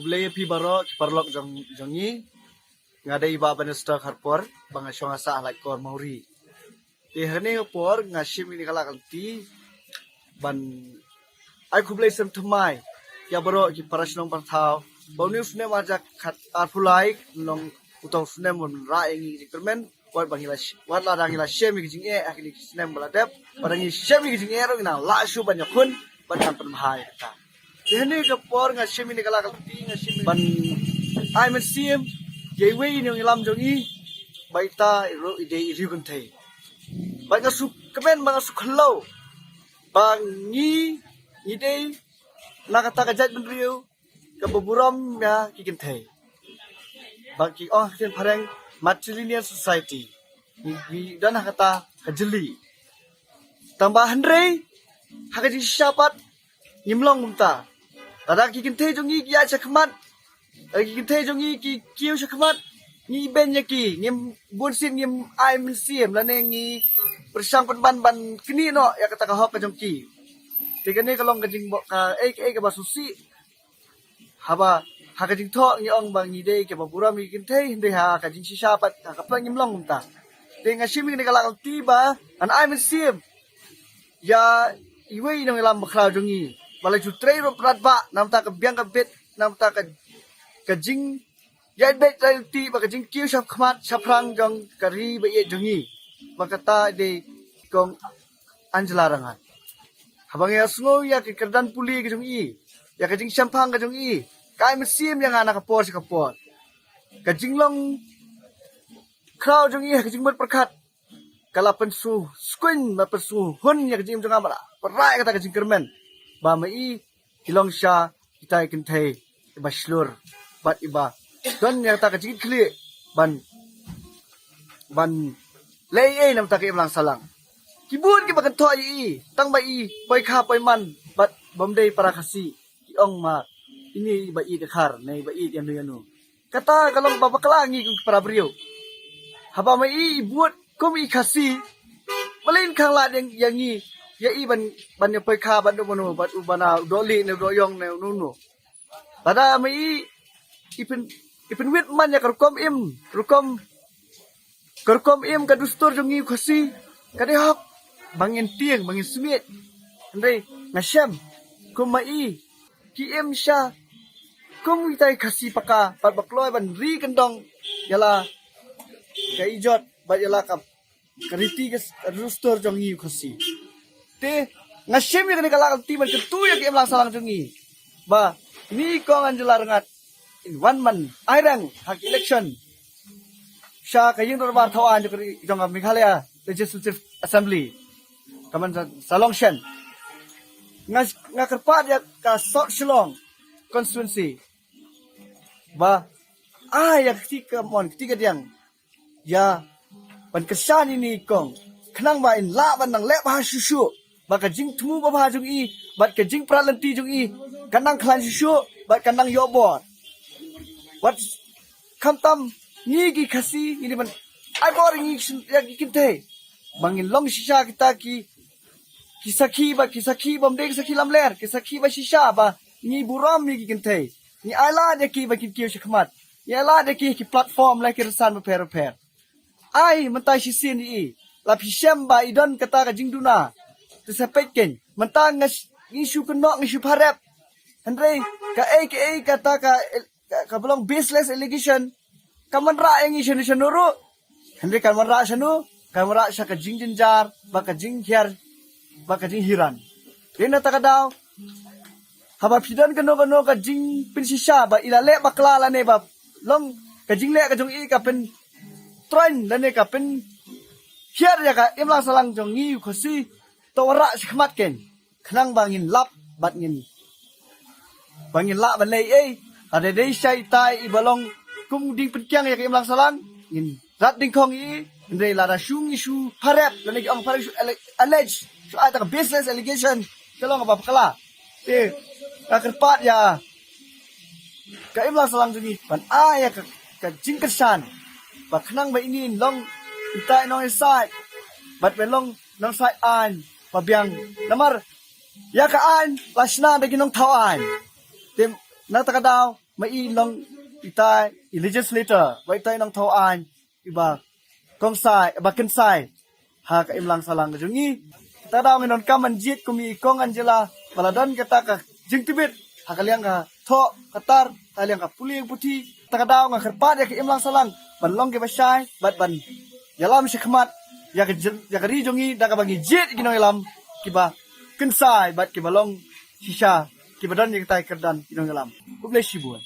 Bulay pi baro parlok jongi ngadai ba banesta kharpor banga songa sa alai kor mauri. Ti hane por ngashim ini kala kalti ban ai kublai sem thmai ya baro ki parasnong parthau bonu sne majak khat arfulai nong utong sne mun ra engi requirement wat bangila wat la dangila shemi kijing e akili sne baladep badangi shemi kijing e ro ina la shu ban yakun ban tan bhai ta. Ini ke por ngashim ini kala kalti ngashim ban ai men sim yewe ni lam jongi baita ro ide iri kun thai banga su kemen banga su khlo bang ni dei nakata ka jat ben riu ka buburam ya kikin thai bang ki oh ken pharang matrilineal society ni dan kata kajeli tambahan re hakaji syapat nimlong mumta tada kikin thai jongi ki acha khmat kikin thai jongi ki kiu khmat ni ben yaki ni bunsin ni ai men siem la ne ni persang ban kini no ya kata ka hok ka jongki tiga ni kalong kajing ka ka basusi haba ha kajing tho ni ong bang ni de ke babura mi kin thai hinde ha kajing sisa pat ka plang nimlong ta te ngashimi ni kala ti ba an ai men siem ya iwe no lam khla jongi balai ju trei ro prat ba nam ta ka biang ka bet nam ta ka kajing yai bet ti ba kajing kiu sap khmat saprang jong kari ba ye jongi makata de kong anjela rangan habang ya sungo ya ki kerdan puli ke jong i ya kajing sampang ke jong i kai mesim yang anak kapor si kapor kajing long crowd jong i kajing ber perkat kala pensu squin ma pensu hun ya kajing jong amara perai kata kajing kermen ba mai kilong sha kita ikin thai ba shlur bat iba don ya ta kajing kli ban lei nam ta ke lang salang kibun ki bakan thoi i tang ba i poi kha poi man bat bomdei para khasi ki ong ma ini ba i ka khar nei ba i yanu yanu kata kalong ba baklangi ku para brio haba ma i buat kom i khasi malin khang la yang ni ya i ban ya poi kha ban do mono bat ubana doli ne do yong ne nu tada ma i ipin wit man ya kerkom im ka dustur jongi khasi kade hok bangin tiang bangin sumit andai ngasham kumai ki em sha kum itai khasi paka pat bakloi ban ri kendong yala ka ijot ba yala ka kariti ke dustur jongi khasi te ngasham ni kala ti ban tu ya ki em lang salang jongi ba ni kong anjela rengat in 1 month airang hak election sha kaying dorbar thawan jong Meghalaya Legislative Assembly kaman salong shen ngakerpat ya ka South Shillong constituency ba ya ketika diang ya ban kesan ini kong kenang ba in la ban nang le ba shushu ba ka jing thumu ba jung i bat ka jing pralanti jung i kanang khlan shushu bat kanang yobor what kamtam ni gi khasi ini ban ai boring ya kinte bangin long shisha kita ki kisaki bamde kisaki lamler kisaki ba shisha ba ni buram mi gi kinte ni ala de ki ba ki kiu shikmat ni ala de ki platform la ki resan repair ai mentai shisin ni la pisem ba idon kata ka jingduna tu sepeken mentang ngishu kenok ngishu parep andre ka kata ka belong baseless allegation kaman ra yang isu nuru andre kaman ra sanu kaman ra sa ka jinjar ba ka jinghiar ba ka jinghiran dena ta kadaw haba pidan kano ka jing pinsisha ba ilale bakla la ne ba long ka jingle ka jong i ka pen train la ne ka pen hiar ya ka imlang salang jong ngi khosi to ra khmat ken khnang bangin lap bat ngin bangin la ban lei ada dei sai tai i balong kum ding penkyang ya imlang salang in rat ding khong i ndei la da shung isu harap la ne ang parang allege so ata ka baseless allegation kalong ba kala te ka kerpat ya ka imlang salang juni pan ya ka jingkesan ba khnang ba ini long itai no side bat belong nong side an ba biang namar ya ka an lasna de ginong thawan te na ta ka daw mai long itai legislator bai tai nang thau an iba kong sai ba ken sai ha ka im lang salang jungi ta daw ngon kam an jit kumi kong anjela baladan kata ka jing tibet ha ka liang ka tho katar ta liang ka puling puti ta ka daw nga kherpat ya ka im lang salang ban long ke ba sai bat ban yalam shikmat ya ka ri jungi da ka bangi jit ginong yalam kiba ken sai bat ki balong shisha ki badan yang tai kerdan ginong yalam uble shibuan